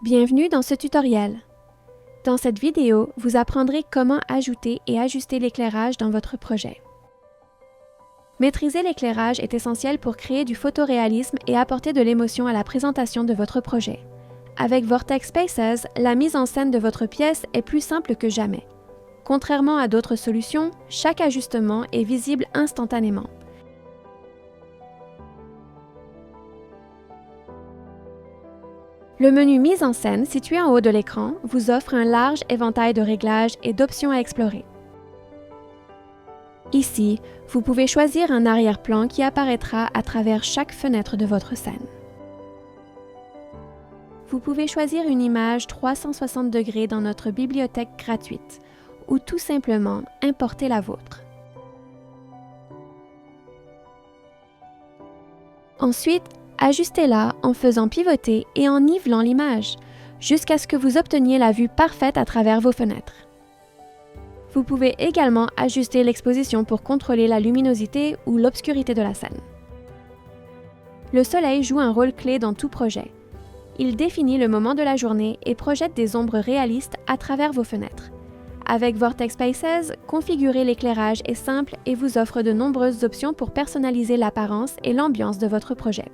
Bienvenue dans ce tutoriel. Dans cette vidéo, vous apprendrez comment ajouter et ajuster l'éclairage dans votre projet. Maîtriser l'éclairage est essentiel pour créer du photoréalisme et apporter de l'émotion à la présentation de votre projet. Avec Vortex Spaces, la mise en scène de votre pièce est plus simple que jamais. Contrairement à d'autres solutions, chaque ajustement est visible instantanément. Le menu Mise en scène, situé en haut de l'écran, vous offre un large éventail de réglages et d'options à explorer. Ici, vous pouvez choisir un arrière-plan qui apparaîtra à travers chaque fenêtre de votre scène. Vous pouvez choisir une image 360 degrés dans notre bibliothèque gratuite ou tout simplement importer la vôtre. Ensuite, ajustez-la en faisant pivoter et en nivelant l'image, jusqu'à ce que vous obteniez la vue parfaite à travers vos fenêtres. Vous pouvez également ajuster l'exposition pour contrôler la luminosité ou l'obscurité de la scène. Le soleil joue un rôle clé dans tout projet. Il définit le moment de la journée et projette des ombres réalistes à travers vos fenêtres. Avec Vortex Spaces, configurer l'éclairage est simple et vous offre de nombreuses options pour personnaliser l'apparence et l'ambiance de votre projet.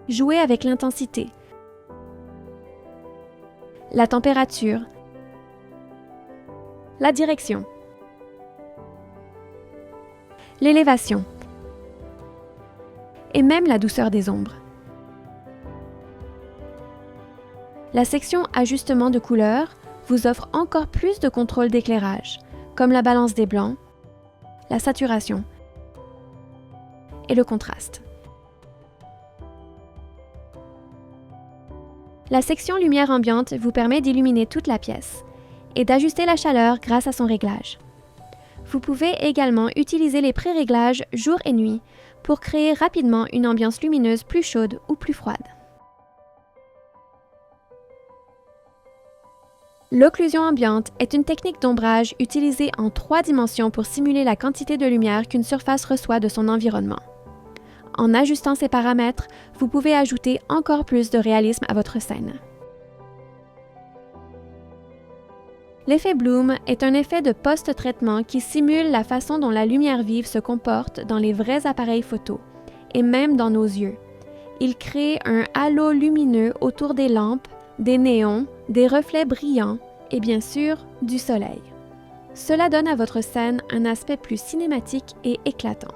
Jouez avec l'intensité, la température, la direction, l'élévation et même la douceur des ombres. La section Ajustement de couleurs vous offre encore plus de contrôle d'éclairage, comme la balance des blancs, la saturation et le contraste. La section Lumière ambiante vous permet d'illuminer toute la pièce et d'ajuster la chaleur grâce à son réglage. Vous pouvez également utiliser les pré-réglages jour et nuit pour créer rapidement une ambiance lumineuse plus chaude ou plus froide. L'occlusion ambiante est une technique d'ombrage utilisée en 3 dimensions pour simuler la quantité de lumière qu'une surface reçoit de son environnement. En ajustant ces paramètres, vous pouvez ajouter encore plus de réalisme à votre scène. L'effet Bloom est un effet de post-traitement qui simule la façon dont la lumière vive se comporte dans les vrais appareils photo, et même dans nos yeux. Il crée un halo lumineux autour des lampes, des néons, des reflets brillants et bien sûr, du soleil. Cela donne à votre scène un aspect plus cinématique et éclatant.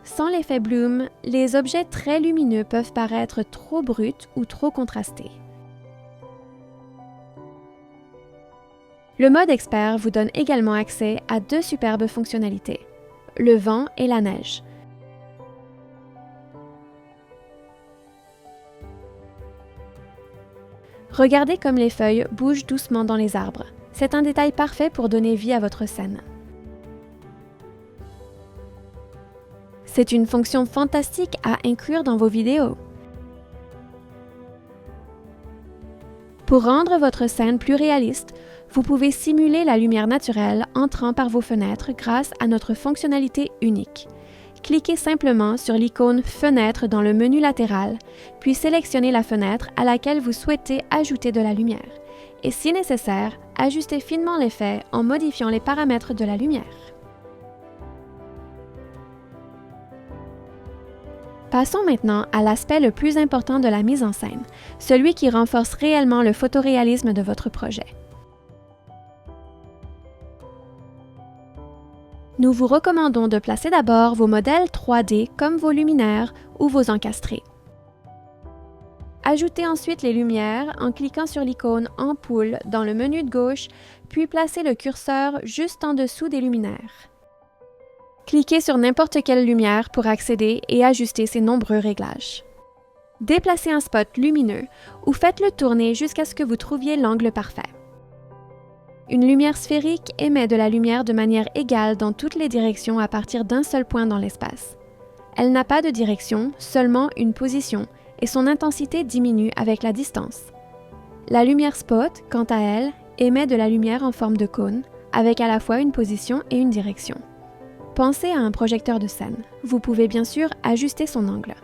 Sans l'effet Bloom, les objets très lumineux peuvent paraître trop bruts ou trop contrastés. Le mode expert vous donne également accès à 2 superbes fonctionnalités, le vent et la neige. Regardez comme les feuilles bougent doucement dans les arbres. C'est un détail parfait pour donner vie à votre scène. C'est une fonction fantastique à inclure dans vos vidéos. Pour rendre votre scène plus réaliste, vous pouvez simuler la lumière naturelle entrant par vos fenêtres grâce à notre fonctionnalité unique. Cliquez simplement sur l'icône « Fenêtre » dans le menu latéral, puis sélectionnez la fenêtre à laquelle vous souhaitez ajouter de la lumière. Et si nécessaire, ajustez finement l'effet en modifiant les paramètres de la lumière. Passons maintenant à l'aspect le plus important de la mise en scène, celui qui renforce réellement le photoréalisme de votre projet. Nous vous recommandons de placer d'abord vos modèles 3D comme vos luminaires ou vos encastrés. Ajoutez ensuite les lumières en cliquant sur l'icône Ampoule dans le menu de gauche, puis placez le curseur juste en dessous des luminaires. Cliquez sur n'importe quelle lumière pour accéder et ajuster ces nombreux réglages. Déplacez un spot lumineux ou faites-le tourner jusqu'à ce que vous trouviez l'angle parfait. Une lumière sphérique émet de la lumière de manière égale dans toutes les directions à partir d'un seul point dans l'espace. Elle n'a pas de direction, seulement une position, et son intensité diminue avec la distance. La lumière spot, quant à elle, émet de la lumière en forme de cône, avec à la fois une position et une direction. Pensez à un projecteur de scène. Vous pouvez bien sûr ajuster son angle.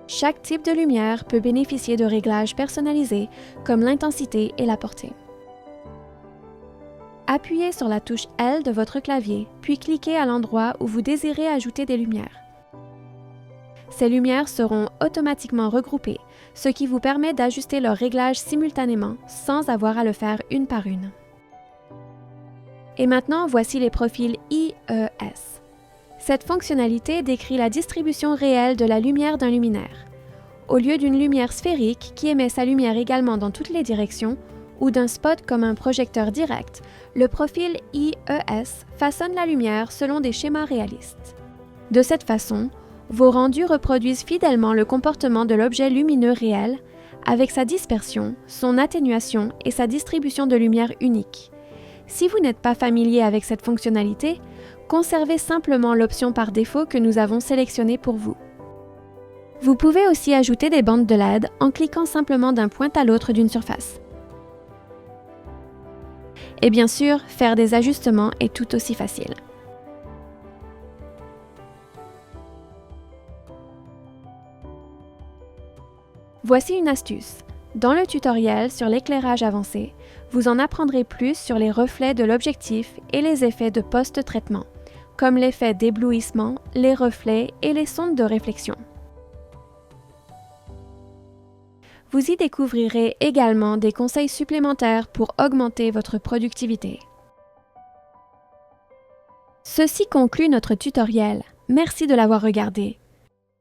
Chaque type de lumière peut bénéficier de réglages personnalisés comme l'intensité et la portée. Appuyez sur la touche L de votre clavier, puis cliquez à l'endroit où vous désirez ajouter des lumières. Ces lumières seront automatiquement regroupées, ce qui vous permet d'ajuster leur réglage simultanément sans avoir à le faire une par une. Et maintenant, voici les profils IES. Cette fonctionnalité décrit la distribution réelle de la lumière d'un luminaire. Au lieu d'une lumière sphérique qui émet sa lumière également dans toutes les directions, ou d'un spot comme un projecteur direct, le profil IES façonne la lumière selon des schémas réalistes. De cette façon, vos rendus reproduisent fidèlement le comportement de l'objet lumineux réel, avec sa dispersion, son atténuation et sa distribution de lumière unique. Si vous n'êtes pas familier avec cette fonctionnalité, conservez simplement l'option par défaut que nous avons sélectionnée pour vous. Vous pouvez aussi ajouter des bandes de LED en cliquant simplement d'un point à l'autre d'une surface. Et bien sûr, faire des ajustements est tout aussi facile. Voici une astuce. Dans le tutoriel sur l'éclairage avancé, vous en apprendrez plus sur les reflets de l'objectif et les effets de post-traitement, comme l'effet d'éblouissement, les reflets et les sondes de réflexion. Vous y découvrirez également des conseils supplémentaires pour augmenter votre productivité. Ceci conclut notre tutoriel. Merci de l'avoir regardé.